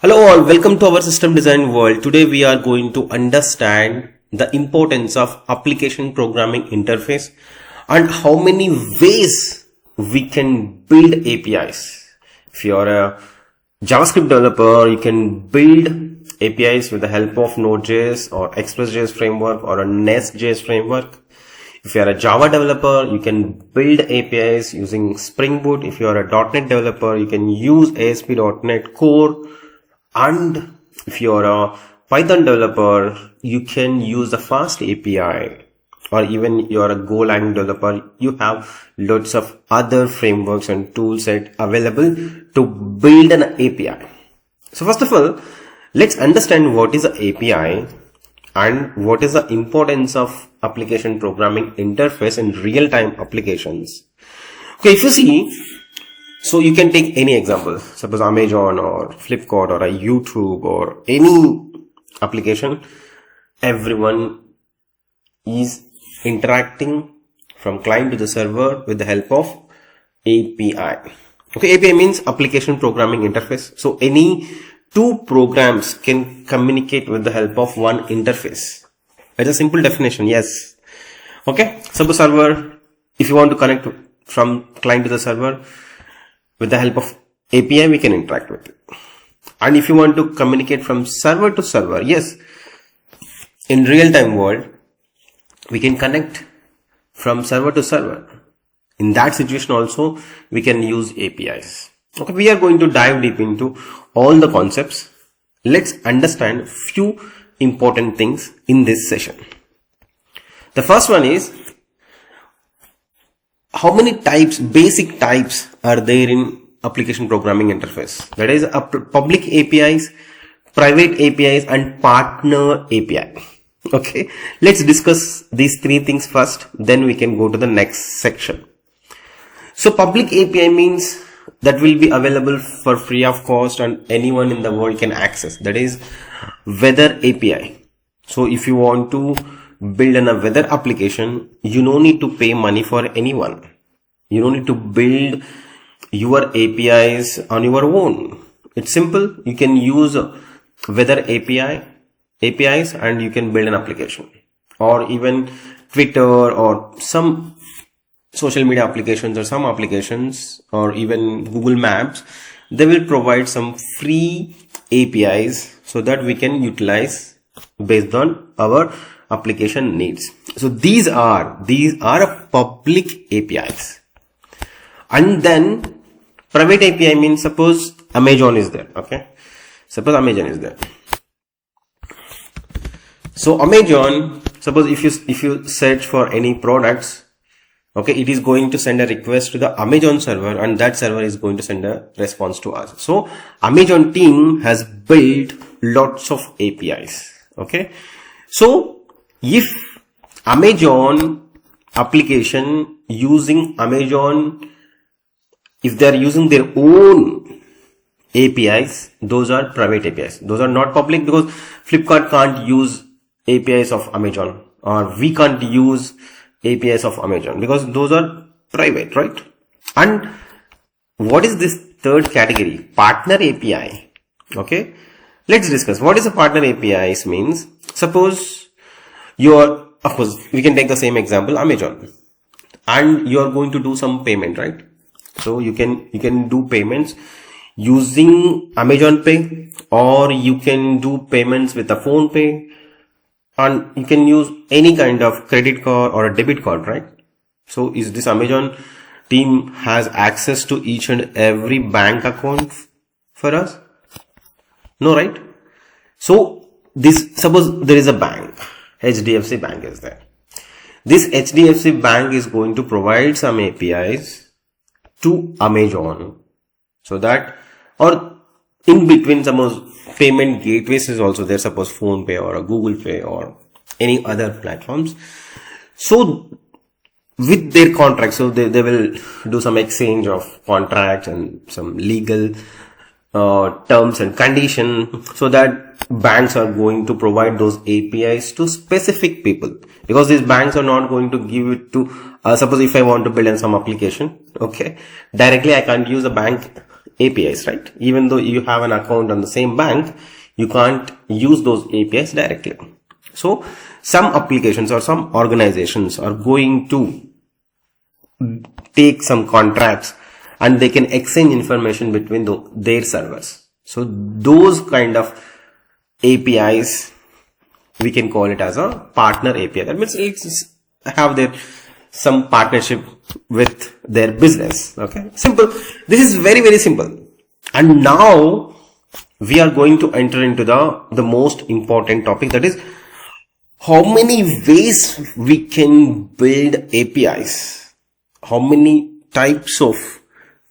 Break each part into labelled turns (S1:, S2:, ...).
S1: Hello all, welcome to our system design world. Today we are going to understand the importance of application programming interface and how many ways we can build APIs. If you are a JavaScript developer, you can build APIs with the help of Node.js or Express.js framework or a Nest.js framework. If you are a Java developer, you can build APIs using Spring Boot. If you are a .NET developer, you can use ASP.NET Core. And if you are a Python developer, you can use the Fast API, or even you are a Golang developer, you have lots of other frameworks and tool set available to build an API. So first of all, let's understand what is an API and what is the importance of application programming interface in real-time applications. Okay, if you see, so you can take any example, suppose Amazon or Flipkart or a YouTube or any application. Everyone is interacting from client to the server with the help of API. Okay, API means application programming interface. So any two programs can communicate with the help of one interface. It's a simple definition, yes. Okay, suppose server, if you want to connect from client to the server, with the help of API, we can interact with it. And if you want to communicate from server to server, yes, in real-time world, we can connect from server to server. In that situation also, we can use APIs. Okay, we are going to dive deep into all the concepts. Let's understand few important things in this session. The first one is, how many types, basic types are there in application programming interface? That is public APIs, private APIs and partner API. Okay, let's discuss these three things first, then we can go to the next section. So public API means that will be available for free of cost and anyone in the world can access. That is weather API. So if you want to build a weather application, you don't need to pay money for anyone. You don't need to build your APIs on your own. It's simple. You can use weather APIs and you can build an application, or even Twitter or some social media applications or some applications or even Google Maps. They will provide some free APIs so that we can utilize based on our application needs. So these are public APIs. And then private API means, suppose Amazon is there. Okay, suppose Amazon is there. So Amazon, suppose if you search for any products, okay, it is going to send a request to the Amazon server and that server is going to send a response to us. So Amazon team has built lots of APIs. Okay, so if Amazon application using Amazon, if they are using their own APIs, those are private APIs. Those are not public, because Flipkart can't use APIs of Amazon, or we can't use APIs of Amazon, because those are private, right? And what is this third category? Partner API. Okay, let's discuss what is a partner APIs means. Suppose of course, we can take the same example, Amazon, and you are going to do some payment, right? So you can do payments using Amazon Pay, or you can do payments with a phone pay, and you can use any kind of credit card or a debit card, right? So is this Amazon team has access to each and every bank account for us? No, right? So this, suppose there is a bank, HDFC Bank is there. This HDFC Bank is going to provide some APIs to Amazon, so that, or in between, suppose payment gateways is also there, suppose phone pay or a Google Pay or any other platforms. So with their contract, so they will do some exchange of contracts and some legal terms and condition, so that banks are going to provide those APIs to specific people, because these banks are not going to give it to suppose if I want to build in some application, okay, directly I can't use a bank APIs, right? Even though you have an account on the same bank, you can't use those APIs directly. So some applications or some organizations are going to take some contracts and they can exchange information between their servers. So those kind of APIs, we can call it as a partner API. That means it's have their some partnership with their business. Okay, simple. This is very, very simple. And now we are going to enter into the most important topic, that is how many ways we can build APIs. How many types of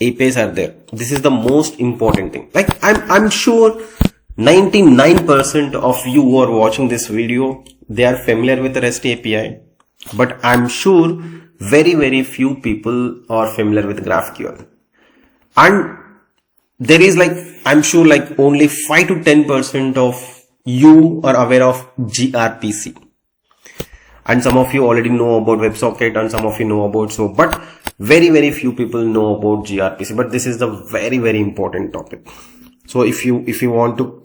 S1: APIs are there? This is the most important thing. Like I'm sure 99% of you who are watching this video, they are familiar with the REST API, but I'm sure very, very few people are familiar with GraphQL. And there is I'm sure only 5 to 10% of you are aware of gRPC. And some of you already know about WebSocket and some of you know about SOAP, but very, very few people know about gRPC. But this is the very, very important topic. So if you want to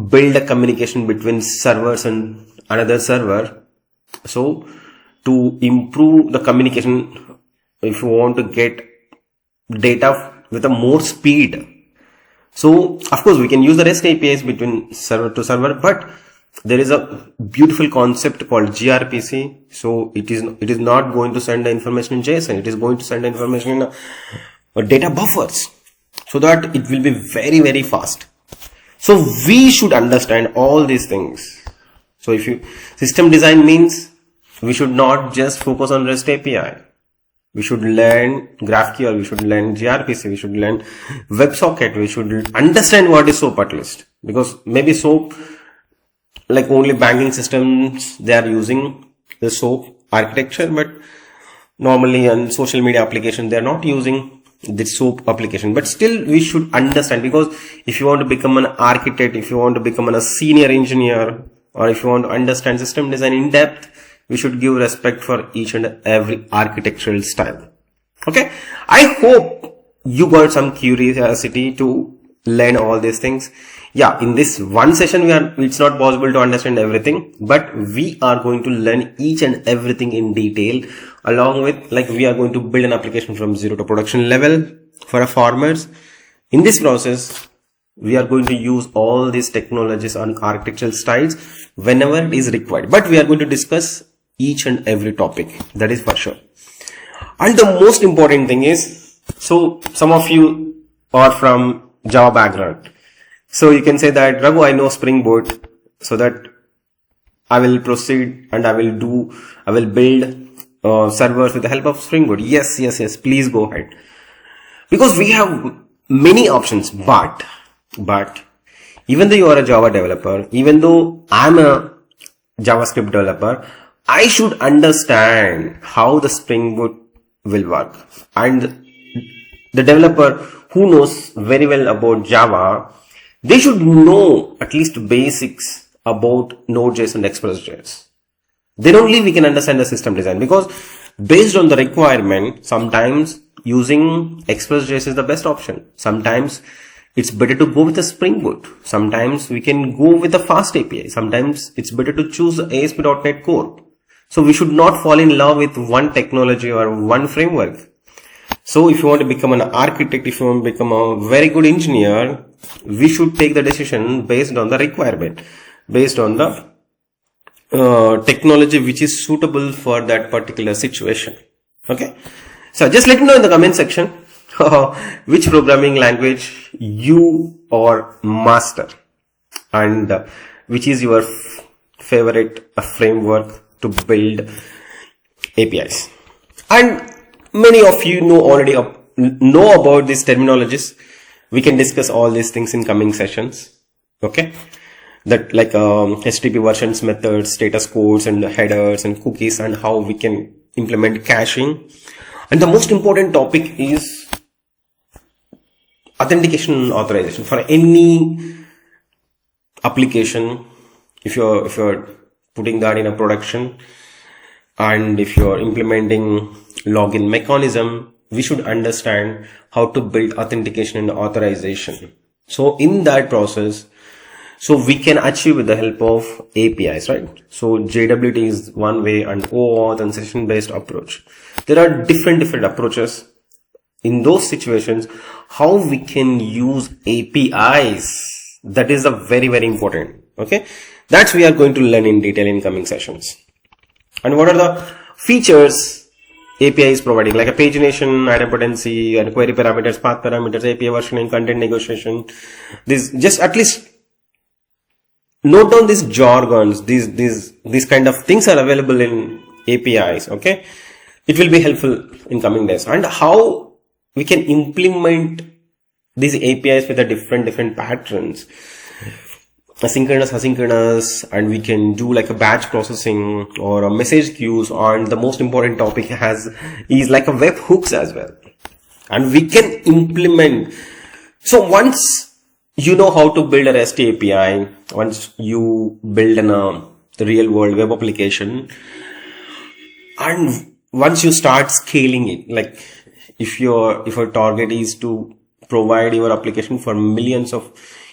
S1: build a communication between servers and another server, so to improve the communication, if you want to get data with a more speed, so of course we can use the REST APIs between server to server, but there is a beautiful concept called gRPC. So it is not going to send the information in JSON. It is going to send the information in a data buffers, so that it will be very, very fast. So we should understand all these things. So if system design means we should not just focus on REST API. We should learn GraphQL, we should learn gRPC, we should learn WebSocket, we should understand what is SOAP at least. Because maybe SOAP, only banking systems, they are using the SOAP architecture, but normally on social media application, they are not using the SOAP application. But still we should understand, because if you want to become an architect, if you want to become a senior engineer, or if you want to understand system design in depth, we should give respect for each and every architectural style. Okay, I hope you got some curiosity to learn all these things. Yeah, in this one session it's not possible to understand everything, but we are going to learn each and everything in detail, along with we are going to build an application from zero to production level for our farmers. In this process, we are going to use all these technologies and architectural styles whenever it is required, but we are going to discuss each and every topic, that is for sure. And the most important thing is, so some of you are from Java background, so you can say that, Raghu, I know Spring Boot, so that I will proceed and I will build servers with the help of Spring Boot. Yes, please go ahead, because we have many options. But even though you are a Java developer, even though I'm a JavaScript developer, I should understand how the Spring Boot will work. And the developer who knows very well about Java, they should know at least basics about Node.js and Express.js. Then only we can understand the system design, because based on the requirement, sometimes using Express.js is the best option. Sometimes it's better to go with a Spring Boot. Sometimes we can go with a fast API. Sometimes it's better to choose ASP.NET Core. So we should not fall in love with one technology or one framework. So if you want to become an architect, if you want to become a very good engineer, we should take the decision based on the requirement, based on the technology which is suitable for that particular situation. Okay. So just let me know in the comment section which programming language you are master, and which is your favorite framework to build APIs. And many of you already know about these terminologies. We can discuss all these things in coming sessions. Okay, that HTTP versions, methods, status codes, and headers and cookies, and how we can implement caching. And the most important topic is authentication and authorization for any application. If you're putting that in a production, and if you're implementing login mechanism, we should understand how to build authentication and authorization. So in that process, so we can achieve with the help of APIs, right? So JWT is one way, and OAuth and session based approach. There are different approaches. In those situations, how we can use APIs, that is a very important. Okay, that's we are going to learn in detail in coming sessions. And what are the features API is providing, like a pagination, idempotency, and query parameters, path parameters, API versioning, content negotiation. This just at least note down these jargons. These kind of things are available in APIs. Okay, it will be helpful in coming days. And how we can implement these APIs with the different patterns, asynchronous, and we can do like a batch processing or a message queues. And the most important topic is like a web hooks as well, and we can implement. So once you know how to build a REST API, once you build a real world web application, and once you start scaling it, like if your target is to provide your application for millions of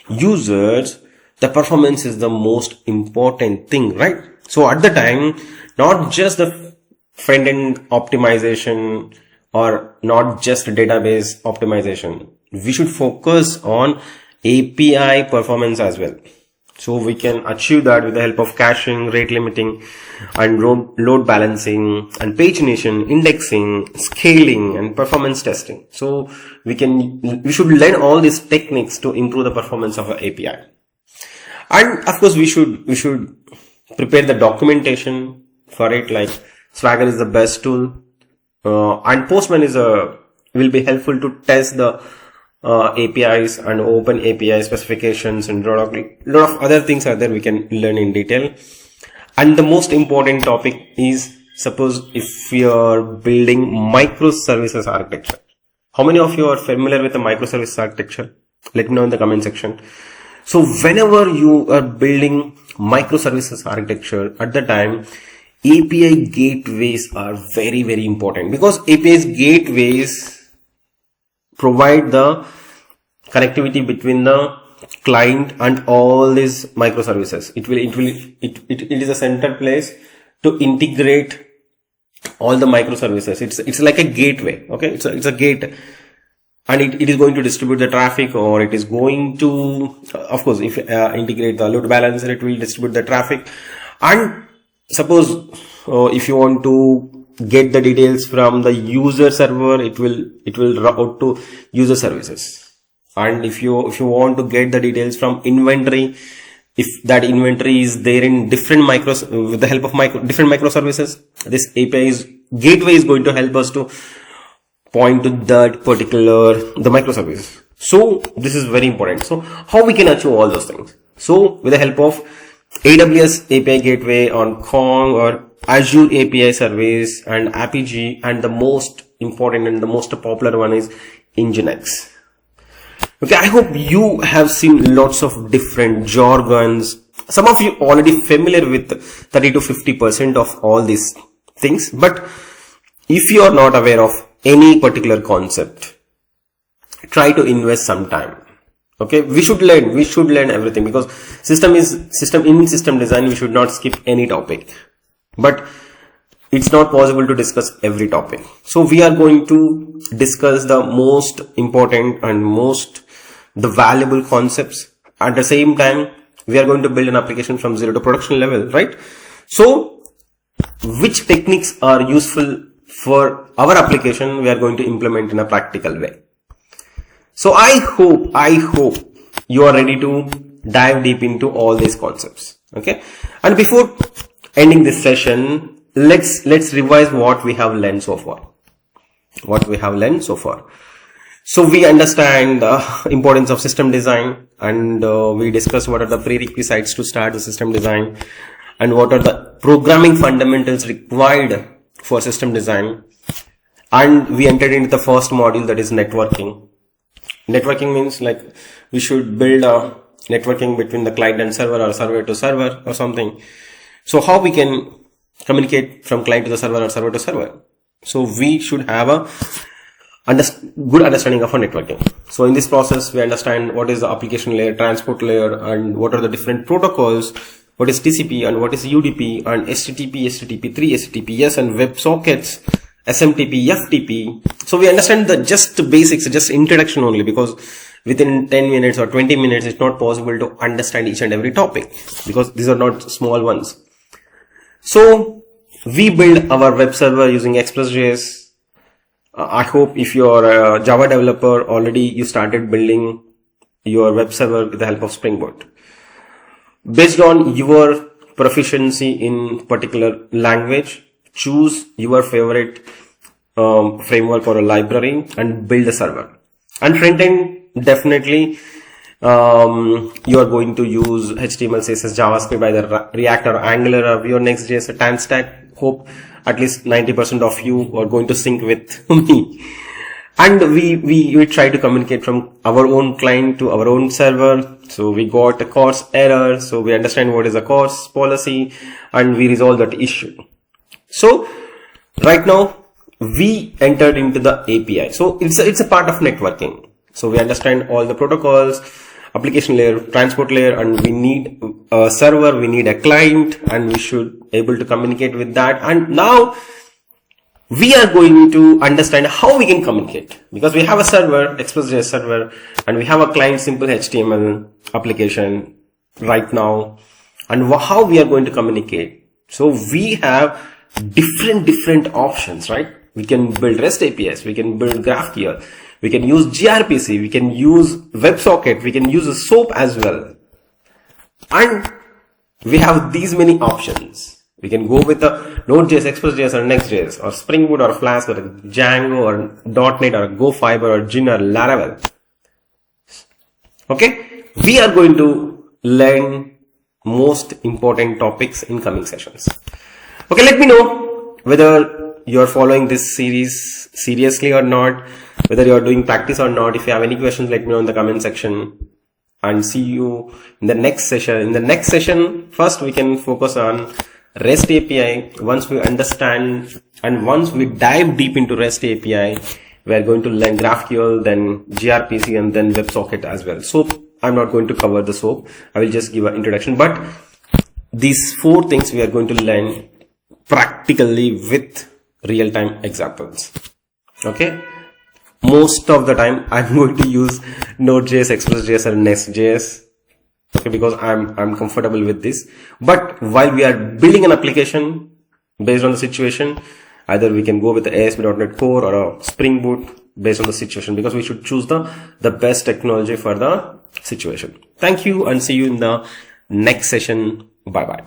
S1: users, the performance is the most important thing, right? So at the time, not just the front end optimization or not just database optimization, we should focus on API performance as well. So we can achieve that with the help of caching, rate limiting, and load balancing, and pagination, indexing, scaling, and performance testing. So we should learn all these techniques to improve the performance of our API. And of course, we should prepare the documentation for it. Like Swagger is the best tool, and Postman will be helpful to test the APIs and open API specifications, and a lot of other things are there we can learn in detail. And the most important topic is, suppose if you are building microservices architecture. How many of you are familiar with the microservices architecture? Let me know in the comment section. So whenever you are building microservices architecture, at the time API gateways are very important, because API gateways provide the connectivity between the client and all these microservices. It is a center place to integrate all the microservices. It's like a gateway. Okay, it's a gate, and it is going to distribute the traffic, or it is going to, of course, if integrate the load balancer, it will distribute the traffic. And suppose if you want to get the details from the user server, it will route to user services. And if you want to get the details from inventory, if that inventory is there in different with the help of different microservices, this gateway is going to help us to point to that particular the microservice. So this is very important. So how we can achieve all those things? So with the help of AWS API gateway on Kong, or Azure API service, and APG, and the most important and the most popular one is Nginx. Okay, I hope you have seen lots of different jargons. Some of you already familiar with 30 to 50% of all these things, but if you are not aware of any particular concept, try to invest some time. Okay, we should learn everything, because system design, we should not skip any topic. But it's not possible to discuss every topic. So we are going to discuss the most important and the valuable concepts. At the same time, we are going to build an application from zero to production level, right? So which techniques are useful for our application, we are going to implement in a practical way. So I hope you are ready to dive deep into all these concepts. Okay. And before ending this session, let's revise what we have learned so far. So we understand the importance of system design, and we discussed what are the prerequisites to start the system design, and what are the programming fundamentals required for system design. And we entered into the first module, that is networking. Networking means like we should build a networking between the client and server, or server to server or something. So how we can communicate from client to the server or server to server? So we should have good understanding of our networking. So in this process, we understand what is the application layer, transport layer, and what are the different protocols, what is TCP and what is UDP, and HTTP, HTTP3, HTTPS, and WebSockets, SMTP, FTP. So we understand the just basics, just introduction only, because within 10 minutes or 20 minutes, it's not possible to understand each and every topic, because these are not small ones. So we build our web server using Express.js. I hope if you're a Java developer, already you started building your web server with the help of Spring Boot. Based on your proficiency in particular language, choose your favorite framework or a library and build a server. And front end, definitely you are going to use HTML, CSS, JavaScript, either React or Angular or your Next.js or Tan Stack. Hope at least 90% of you are going to sync with me. And we try to communicate from our own client to our own server. So we got a course error. So we understand what is a course policy and we resolve that issue. So right now we entered into the API. So it's a part of networking. So we understand all the protocols, application layer, transport layer, and we need a server, we need a client, and we should able to communicate with that. And now we are going to understand how we can communicate, because we have a server, Express.js server, and we have a client, simple HTML application right now, and how we are going to communicate. So we have different options, right? We can build REST APIs, we can build GraphQL, we can use gRPC, we can use WebSocket, we can use a SOAP as well. And we have these many options. We can go with a Node.js, Express.js, or Next.js, or Spring Boot, or Flask, or Django, or .NET, or GoFiber, or Gin, or Laravel. Okay? We are going to learn most important topics in coming sessions. Okay, let me know whether you are following this series seriously or not, whether you are doing practice or not. If you have any questions, let me know in the comment section, and see you in the next session. In the next session, first we can focus on REST API. Once we understand and once we dive deep into REST API, we are going to learn GraphQL, then gRPC, and then WebSocket as well. So I'm not going to cover the SOAP. I will just give an introduction, but these 4 things we are going to learn practically with real-time examples. Okay? Most of the time I'm going to use Node.js, Express.js, or Nest.js. Okay, because I'm comfortable with this. But while we are building an application based on the situation, either we can go with the ASP.NET Core or a Spring Boot based on the situation, because we should choose the best technology for the situation. Thank you, and see you in the next session. Bye bye.